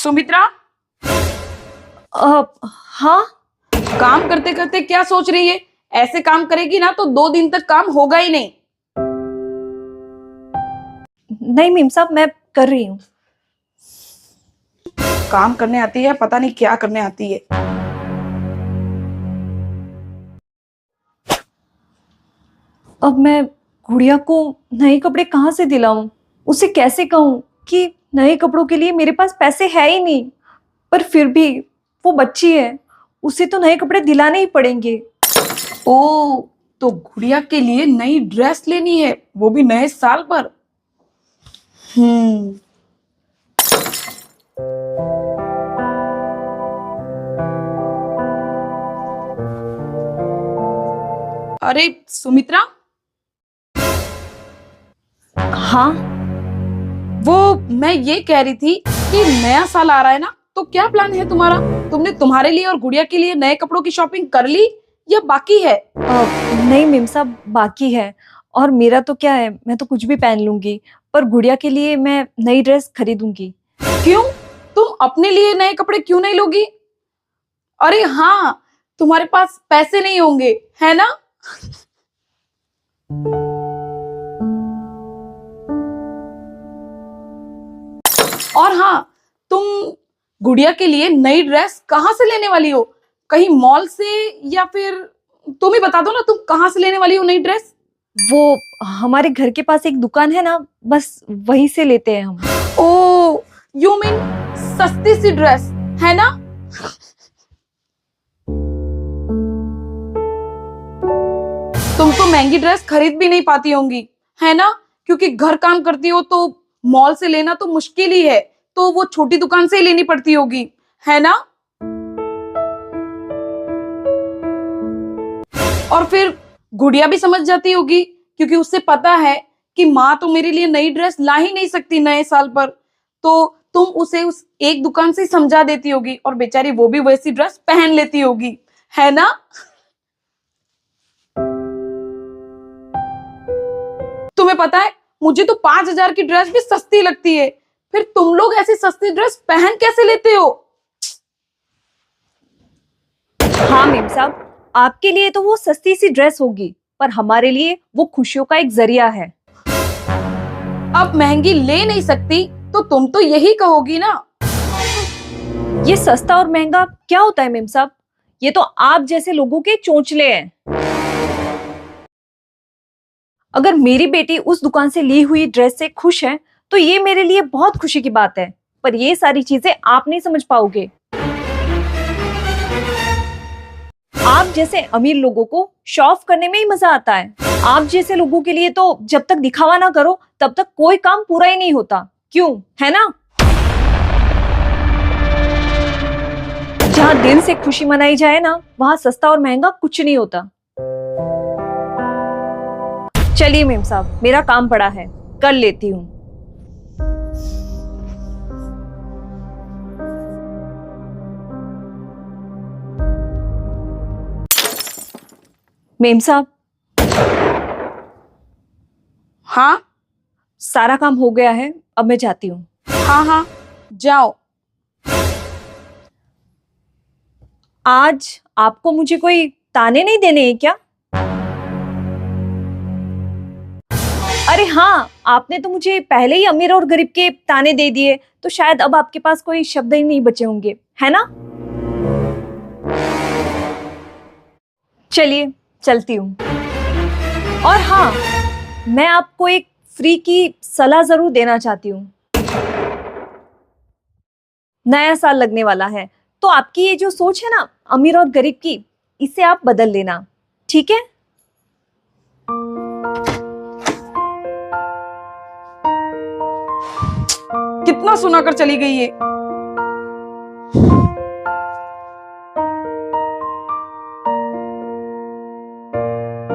सुमित्रा, हाँ। काम करते करते क्या सोच रही है? ऐसे काम करेगी ना तो 2 दिन तक काम होगा ही नहीं। नहीं मीम साहब, मैं कर रही हूँ। काम करने आती है, पता नहीं क्या करने आती है। अब मैं गुड़िया को नए कपड़े कहाँ से दिलाऊं? उसे कैसे कहूँ कि नए कपड़ों के लिए मेरे पास पैसे है ही नहीं। पर फिर भी वो बच्ची है, उसे तो नए कपड़े दिलाने ही पड़ेंगे। ओ, तो गुड़िया के लिए नई ड्रेस लेनी है, वो भी नए साल पर। हम्म। अरे सुमित्रा, हाँ। वो मैं ये कह रही थी कि नया साल आ रहा है ना, तो क्या प्लान है तुम्हारा? तुमने तुम्हारे लिए और गुड़िया के लिए नए कपड़ों की शॉपिंग कर ली या बाकी है? नहीं मीम साहब, बाकी है। और मेरा तो क्या है, मैं तो कुछ भी पहन लूंगी। पर गुड़िया के लिए मैं नई ड्रेस खरीदूंगी। क्यों? तुम अपने लिए नए कपड़े क्यों नहीं लोगी? अरे हाँ, तुम्हारे पास पैसे नहीं होंगे, है ना? और हाँ, तुम गुड़िया के लिए नई ड्रेस कहाँ से लेने वाली हो? कहीं मॉल से, या फिर तुम ही बता दो ना, तुम कहाँ से लेने वाली हो नई ड्रेस? वो हमारे घर के पास एक दुकान है ना, बस वहीं से लेते हैं हम। ओ, यू मीन सस्ती सी ड्रेस, है ना? तुम तो महंगी ड्रेस खरीद भी नहीं पाती होंगी, है ना? क्योंकि घर काम करती हो तो मॉल से लेना तो मुश्किल ही है, तो वो छोटी दुकान से ही लेनी पड़ती होगी, है ना? और फिर गुड़िया भी समझ जाती होगी, क्योंकि उससे पता है कि माँ तो मेरे लिए नई ड्रेस ला ही नहीं सकती नए साल पर, तो तुम उसे उस एक दुकान से ही समझा देती होगी और बेचारी वो भी वैसी ड्रेस पहन लेती होगी, है ना? तुम्हें पता है, मुझे तो 5,000 की ड्रेस भी सस्ती लगती है। फिर तुम लोग ऐसी सस्ती ड्रेस पहन कैसे लेते हो? हाँ मीम साहब, आपके लिए तो वो सस्ती सी ड्रेस होगी, पर हमारे लिए वो खुशियों का एक जरिया है। अब महंगी ले नहीं सकती तो तुम तो यही कहोगी ना। ये सस्ता और महंगा क्या होता है मीम साहब? ये तो आप जैसे लोगों के चोंचले हैं। अगर मेरी बेटी उस दुकान से ली हुई ड्रेस से खुश है, तो ये मेरे लिए बहुत खुशी की बात है। पर ये सारी चीजें आप नहीं समझ पाओगे। आप जैसे अमीर लोगों को शो ऑफ करने में ही मजा आता है। आप जैसे लोगों के लिए तो जब तक दिखावा ना करो तब तक कोई काम पूरा ही नहीं होता। क्यों, है ना? जहाँ दिल से खुशी मनाई जाए ना, वहां सस्ता और महंगा कुछ नहीं होता। चलिए मेम साहब, मेरा काम पड़ा है, कर लेती हूँ। मेम साहब, हाँ सारा काम हो गया है, अब मैं जाती हूँ। हाँ हाँ, जाओ। आज आपको मुझे कोई ताने नहीं देने हैं क्या? अरे हाँ, आपने तो मुझे पहले ही अमीर और गरीब के ताने दे दिए, तो शायद अब आपके पास कोई शब्द ही नहीं बचे होंगे, है ना? चलिए, चलती हूँ। और हाँ, मैं आपको एक फ्री की सलाह जरूर देना चाहती हूँ। नया साल लगने वाला है, तो आपकी ये जो सोच है ना अमीर और गरीब की, इसे आप बदल लेना, ठीक है? कितना सुना कर चली गई है।